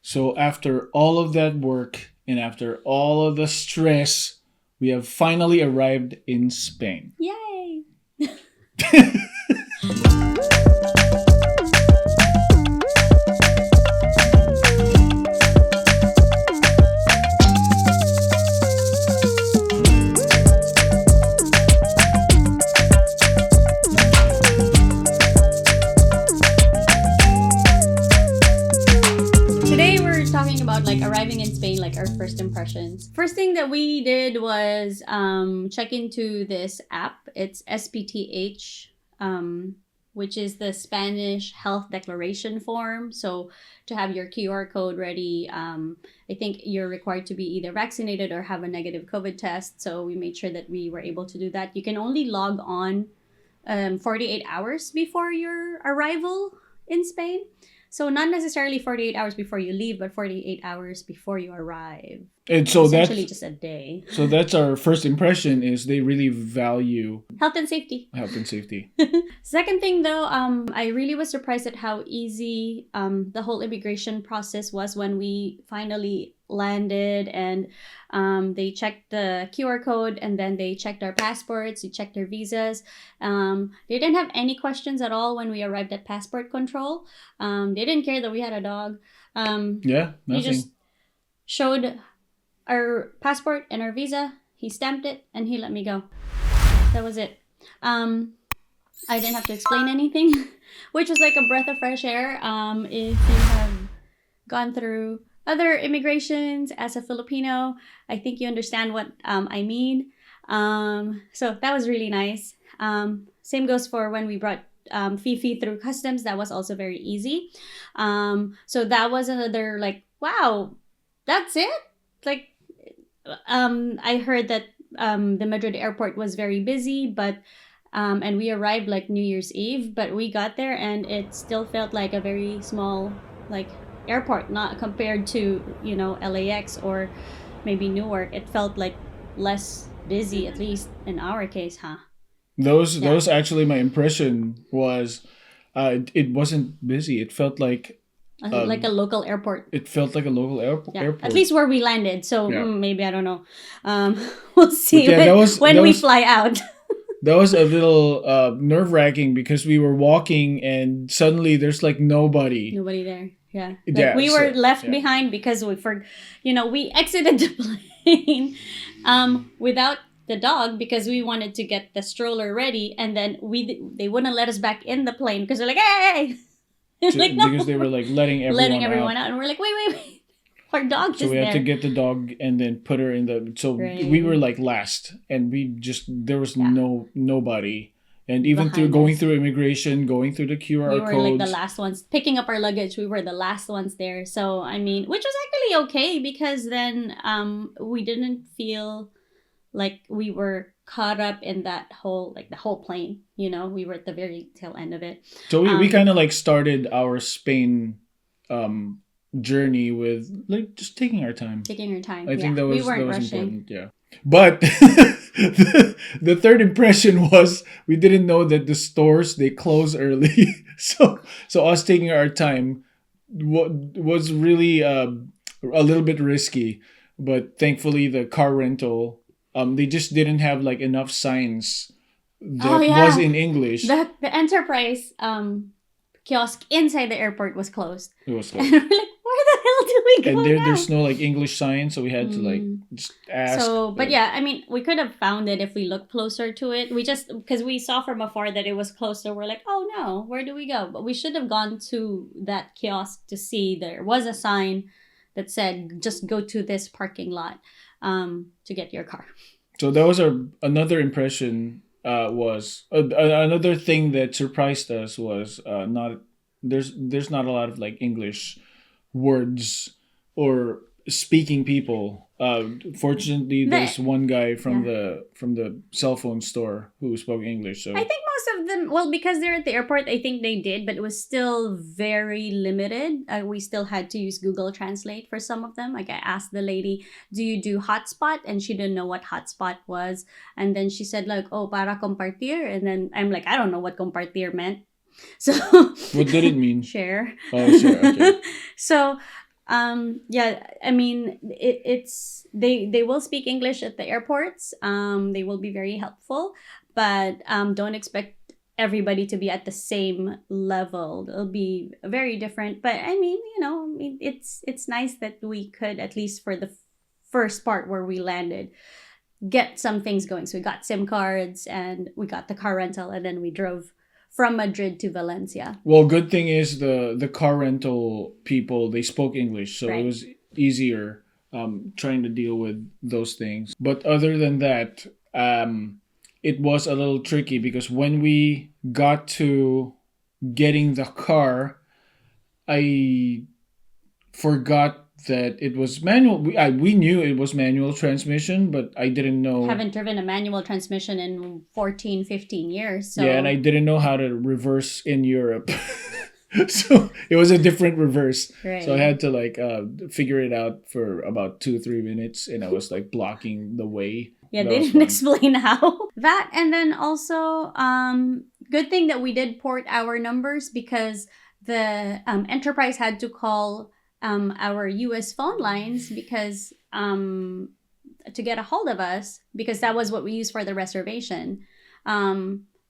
So after all of that work and after all of the stress, we have finally arrived in Spain. Yay! Today we're talking about like arriving in Spain, like our first impressions. First thing that we did was check into this app. It's SPTH, which is the Spanish health declaration form. So to have your QR code ready, I think you're required to be either vaccinated or have a negative COVID test. So we made sure that we were able to do that. You can only log on 48 hours before your arrival in Spain. So not necessarily 48 hours before you leave, but 48 hours before you arrive. And so Essentially just a day. So that's our first impression is they really value Health and safety. health and safety. Second thing though, I really was surprised at how easy the whole immigration process was when we finally landed, and they checked the QR code and then they checked our passports, they checked our visas. They didn't have any questions at all when we arrived at passport control. They didn't care that we had a dog. Yeah, He nothing. just showed our passport and our visa. He stamped it and he let me go. That was it. I didn't have to explain anything, which was like a breath of fresh air. If you have gone through other immigrations as a Filipino, I think you understand what I mean. So that was really nice. Same goes for when we brought Fifi through customs. That was also very easy. So that was another like, wow, that's it? Like, I heard that the Madrid airport was very busy, but and we arrived like New Year's Eve, but we got there and it still felt like a very small like airport, not compared to, you know, LAX or maybe Newark. It felt like less busy, at least in our case, huh? Those actually my impression was it wasn't busy. It felt like Like a local airport. it felt like a local Yeah, airport. at least where we landed. So Yeah. Maybe, I don't know. We'll see But yeah, when we fly out. That was a little nerve-wracking because we were walking and suddenly there's like nobody. Nobody there. Yeah. Like Yeah, we were so- left yeah. behind because we exited the plane without the dog because we wanted to get the stroller ready, and then they wouldn't let us back in the plane because they're like, hey. It's like, no. Because they were like letting everyone out. out. And we're like, wait. Our dog So is we there. had to get the dog and then put her in the. So Right. we were like last, and there was Yeah. nobody, and even Behind going us. through immigration, going through the QR We were codes. like the last ones picking up our luggage. We were the last ones there. So I mean, which was actually okay because then we didn't feel like we were caught up in that whole the whole plane. You know, we were at the very tail end of it. So we kind of like started our Spain journey with like just taking our time. Taking our time. I think that we was weren't rushing. important. Yeah. But the third impression was we didn't know that the stores they close early. so us taking our time was really a little bit risky. But thankfully the car rental they just didn't have like enough signs that was in English. The Enterprise kiosk inside the airport was closed. It was And like, we're like, where the hell do we go and now? there's no like English sign, so we had to like just ask. So, but like, yeah, I mean, we could have found it if we looked closer to it. We just, because we saw from afar that it was closed, so we're like, oh no, where do we go? But we should have gone to that kiosk to see there was a sign that said, just go to this parking lot to get your car. So that was another impression. Was another thing that surprised us was not there's not a lot of like English words or speaking people. Fortunately, there's one guy from the cell phone store who spoke English. So I think most of them, well, because they're at the airport, I think they did, but it was still very limited. We still had to use Google Translate for some of them. Like I asked the lady, do you do hotspot? And she didn't know what hotspot was. And then she said like, oh, para compartir. And then I'm like, I don't know what compartir meant. So what did it mean? share. Oh, sure. Okay. So Yeah, I mean, it's they will speak English at the airports. They will be very helpful, but don't expect everybody to be at the same level. It'll be very different. But I mean, it's nice that we could, at least for the first part where we landed, get some things going. So we got SIM cards and we got the car rental, and then we drove from Madrid to Valencia. Well, good thing is the car rental people, they spoke English, so it Right. was easier trying to deal with those things. But other than that, it was a little tricky because when we got to getting the car, I forgot that it was manual. We knew it was manual transmission, but I didn't know. Haven't driven a manual transmission in 14, 15 years. So Yeah, and I didn't know how to reverse in Europe. So it was a different reverse. Right. So I had to figure it out for about 2-3 minutes, and I was like blocking the way. Yeah, That they was didn't fun. explain how. That, and then also, good thing that we did port our numbers, because the enterprise had to call our US phone lines because to get a hold of us, because that was what we used for the reservation.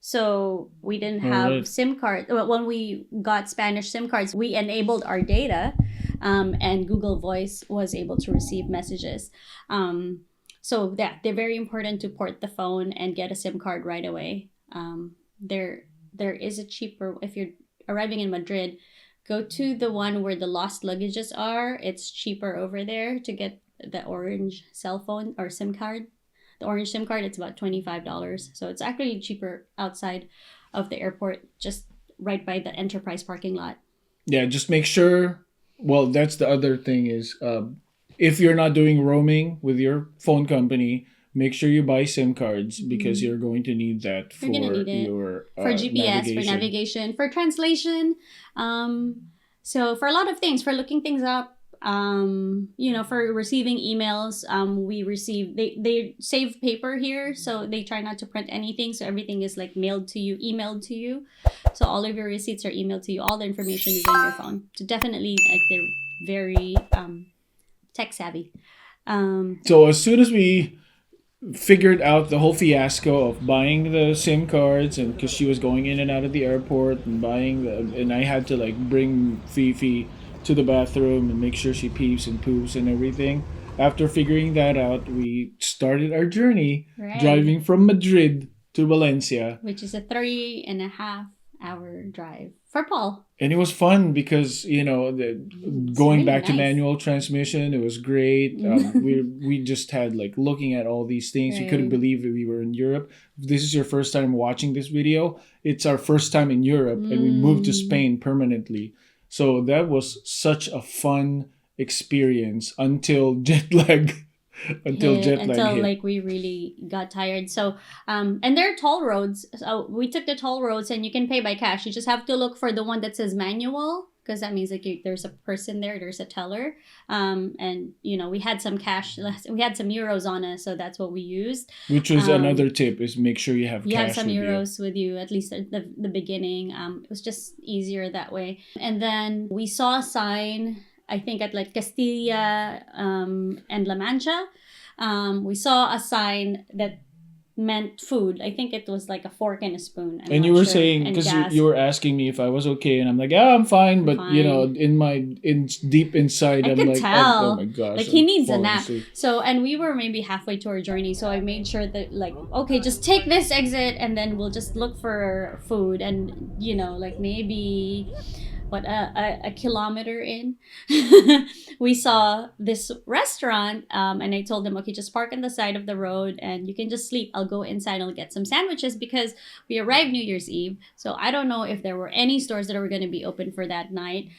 So we didn't have Alright. SIM cards. When we got Spanish SIM cards, we enabled our data, and Google Voice was able to receive messages. So yeah, they're very important to port the phone and get a SIM card right away. There is a cheaper, if you're arriving in Madrid, go to the one where the lost luggages are. It's cheaper over there to get the orange cell phone or SIM card. The orange SIM card, it's about $25. So it's actually cheaper outside of the airport, just right by the enterprise parking lot. Yeah, just make sure. Well, that's the other thing is, if you're not doing roaming with your phone company, make sure you buy SIM cards because you're going to need that for You're gonna need it. your For GPS, for navigation, for translation. So for a lot of things, for looking things up, for receiving emails, they save paper here, so they try not to print anything, so everything is like emailed to you. So all of your receipts are emailed to you. All the information is on your phone. So definitely, like, they're very tech savvy. So as soon as we figured out the whole fiasco of buying the SIM cards, and because she was going in and out of the airport and and I had to bring Fifi to the bathroom and make sure she pees and poops and everything. After figuring that out, we started our journey, Right. driving from Madrid to Valencia. Which is a 3.5-hour drive for Paul. And it was fun because going really back to nice. manual transmission, it was great. We just had looking at all these things. You couldn't Right. believe that we were in Europe. If this is your first time watching this video, it's our first time in Europe, and we moved to Spain permanently. So that was such a fun experience until jet lag. Until hit. We really got tired. So and there are toll roads. So we took the toll roads, and you can pay by cash. You just have to look for the one that says manual, because that means there's a person there, there's a teller. And we had some cash, we had some euros on us, so that's what we used. Which was another tip, is make sure you have You cash have some with euros with you, at least at the beginning. It was just easier that way. And then we saw a sign, I think at Castilla and La Mancha. We saw a sign that meant food. I think it was like a fork and a spoon. I'm And not you were sure. saying, And because gas. you were asking me if I was okay, and I'm like, yeah, I'm fine. But Fine. in deep inside, I I'm could like, tell. oh my gosh, Like, he I'm needs a falling nap. asleep. So, and we were maybe halfway to our journey, so I made sure that okay, just take this exit, and then we'll just look for food. And maybe a kilometer in, we saw this restaurant, and I told them, okay, just park on the side of the road and you can just sleep. I'll go inside, I'll get some sandwiches, because we arrived New Year's Eve, so I don't know if there were any stores that were going to be open for that night.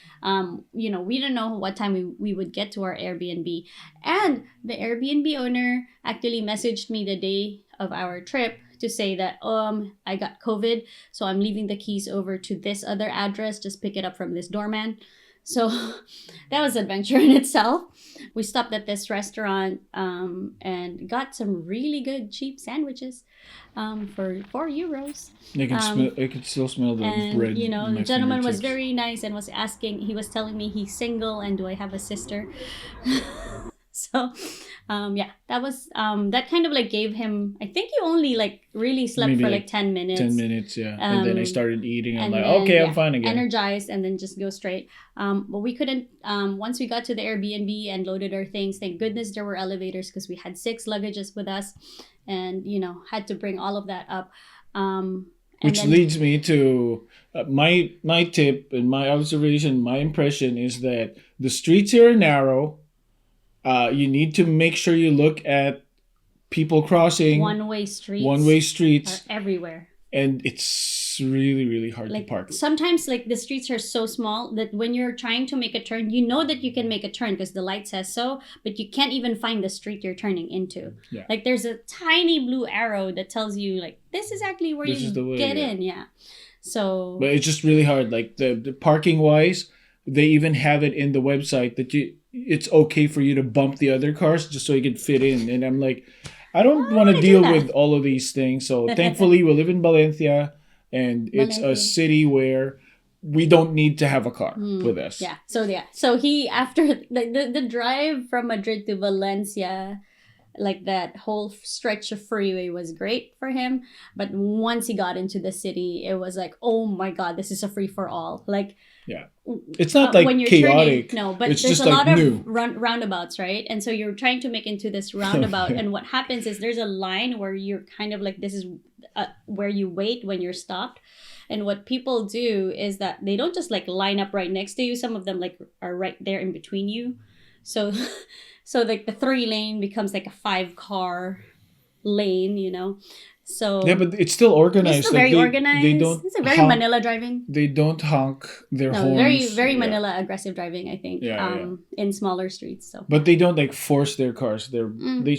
We didn't know what time we would get to our Airbnb. And the Airbnb owner actually messaged me the day of our trip to say that I got COVID, so I'm leaving the keys over to this other address. Just pick it up from this doorman. So that was adventure in itself. We stopped at this restaurant and got some really good cheap sandwiches for €4. I could still smell the And bread you know, in the my gentleman was fingertips. very nice and was asking. He was telling me he's single and do I have a sister. So yeah, that was that kind of like gave him, I think he only like really slept Maybe for like like 10 minutes. 10 minutes, yeah. And then I started eating. I'm And like, then, okay, I'm yeah, fine again. energized and then just go straight. But we couldn't, once we got to the Airbnb and loaded our things, thank goodness there were elevators because we had 6 luggages with us and, you know, had to bring all of that up. And Which then, leads me to my tip and my observation, my impression is that the streets here are narrow. You need to make sure you look at people crossing one-way streets one-way are streets, everywhere. and it's really, really hard to Like park. sometimes like the streets are so small that when you're trying to make a turn, you know that you can make a turn because the light says so, but you can't even find the street you're turning into. Yeah. Like there's a tiny blue arrow that tells you like this is actually where This you is the way, get yeah. in. Yeah. So But it's just really hard. Like the parking wise, they even have it in the website that it's okay for you to bump the other cars just so you can fit in. And I'm like, I don't want to do deal that. with all of these things. So thankfully, we live in Valencia, and it's a Valencia. city where we don't need to have a car with us. Yeah. So he after the drive from Madrid to Valencia, like that whole stretch of freeway was great for him, but once he got into the city it was like, oh my god, this is a free for all. Like Yeah. It's not like when you're chaotic. turning, no, but it's there's just a like lot new. of roundabouts, right? And so you're trying to make into this roundabout, Yeah. and what happens is there's a line where you're kind of like, this is where you wait when you're stopped. And what people do is that they don't just like line up right next to you. Some of them like are right there in between you. So so like the 3-lane becomes like a 5-car lane, you know. So Yeah, but it's still organized. it's still Like very organized. They don't It's a very honk, Manila driving. They don't honk their No, horns. very Yeah. Manila aggressive driving, I think. Yeah, In smaller streets. So But they don't like force their cars. Mm. They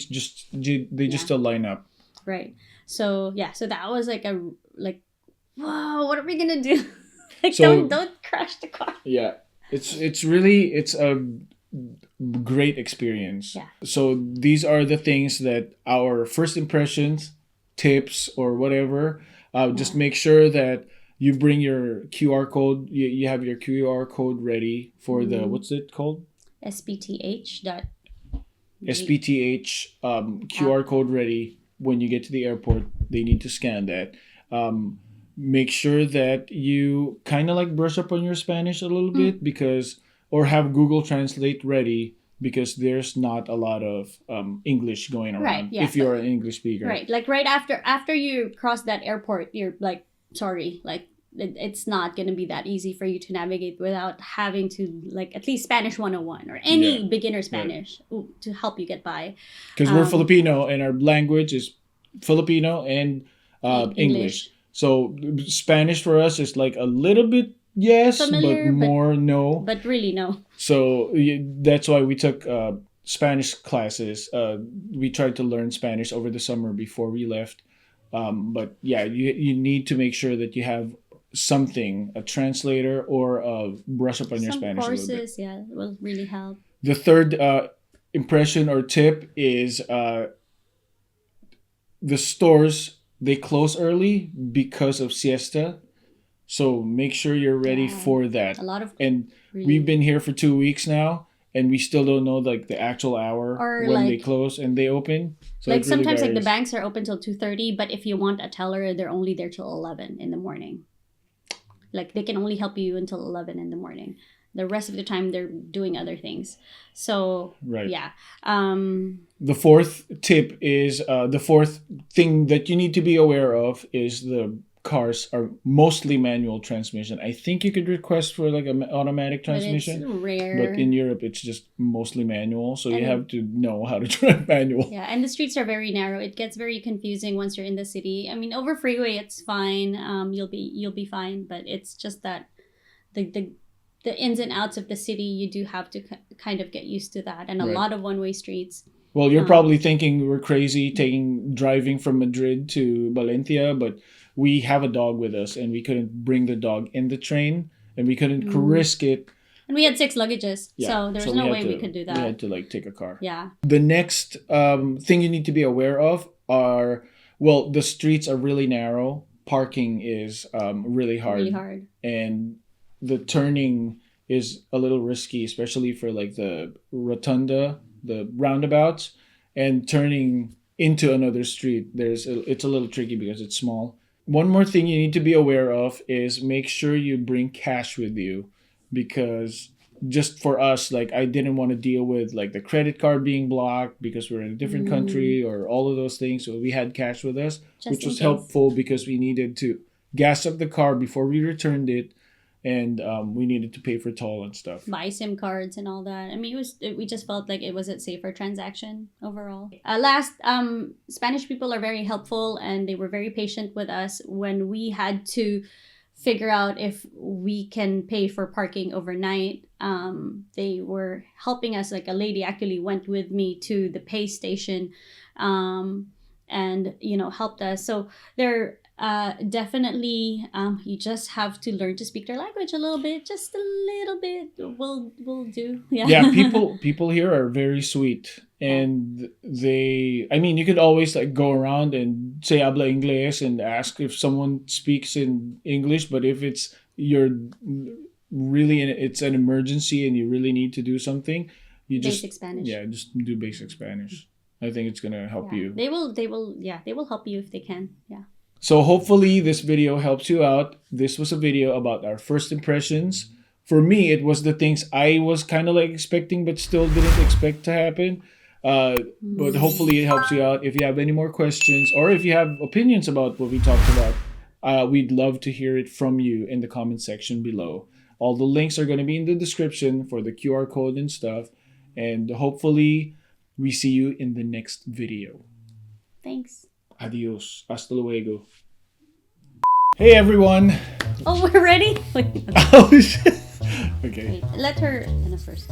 just still line up. right. So yeah, so that was like a like, whoa, what are we gonna do? Like So- don't crash the car. Yeah, it's really a great experience. Yeah. So these are the things that our first impressions, tips, or whatever. Just make sure that you bring your QR code. You have your QR code ready for the what's it called? SPTH dot SPTH QR code ready when you get to the airport. They need to scan that. Make sure that you kind of like brush up on your Spanish a little bit or have Google Translate ready because there's not a lot of English going around Right, yeah, if you're an English speaker. Right. Like right after you cross that airport, you're like, sorry, like it's not going to be that easy for you to navigate without having to like at least Spanish 101 or any beginner Spanish to help you get by. Because we're Filipino and our language is Filipino and English. So Spanish for us is like a little bit yes, Familiar, but more no. But really, no. So that's why we took Spanish classes. We tried to learn Spanish over the summer before we left. But yeah, you need to make sure that you have something, a translator or a brush up on your Spanish a little bit. Courses, yeah, will really help. The third impression or tip is the stores, they close early because of siesta. So make sure you're ready for that. A lot of We've been here for 2 weeks now, and we still don't know like the actual hour Or, when like- they close and they open. So like it really sometimes like the varies. banks are open till 2:30, but if you want a teller, they're only there till 11 in the morning. Like they can only help you until 11 in the morning. The rest of the time they're doing other things. So Right. yeah. The fourth tip is the fourth thing that you need to be aware of is the cars are mostly manual transmission. I think you could request for like an automatic transmission. But it's rare. But in Europe, it's just mostly manual, so you And- have to know how to drive manual. Yeah, and the streets are very narrow. It gets very confusing once you're in the city. I mean, over freeway it's fine. You'll be fine, but it's just that the ins and outs of the city, you do have to kind of get used to that, and a Right. lot of one-way streets. Well, you're probably thinking we're crazy driving from Madrid to Valencia, but we have a dog with us, and we couldn't bring the dog in the train, and we couldn't risk it And we had 6 luggages, Yeah, so there was so no had way to- we could do We that. had to like take a car. Yeah. The next thing you need to be aware of are, well, the streets are really narrow. Parking is really hard. Really hard. And the turning is a little risky, especially for like the rotunda, the roundabouts, and turning into another street. It's a little tricky because it's small. One more thing you need to be aware of is make sure you bring cash with you, because just for us, like I didn't want to deal with like the credit card being blocked because we're in a different country or all of those things. So we had cash with us, Just which in was case. helpful because we needed to gas up the car before we returned it, and we needed to pay for toll and stuff. Buy SIM cards and all that. I mean, we just felt like it was a safer transaction overall. Last, Spanish people are very helpful, and they were very patient with us when we had to figure out if we can pay for parking overnight. They were helping us. Like a lady actually went with me to the pay station, and helped us. So they're definitely, you just have to learn to speak their language a little bit. Just a little bit will do. Yeah, people here are very sweet, and you could always like go around and say habla inglés and ask if someone speaks in English, but if it's it's an emergency and you really need to do something, you just Basic Spanish. Yeah, just do basic Spanish. I think it's gonna help you. They will help you if they can. Yeah. So hopefully this video helps you out. This was a video about our first impressions. For me, it was the things I was kind of like expecting but still didn't expect to happen. But hopefully it helps you out. If you have any more questions or if you have opinions about what we talked about, we'd love to hear it from you in the comment section below. All the links are going to be in the description for the QR code and stuff. And hopefully we see you in the next video. Thanks. Adios. Hasta luego. Hey everyone. Oh, we're ready? Wait, Oh shit. Okay. let her first.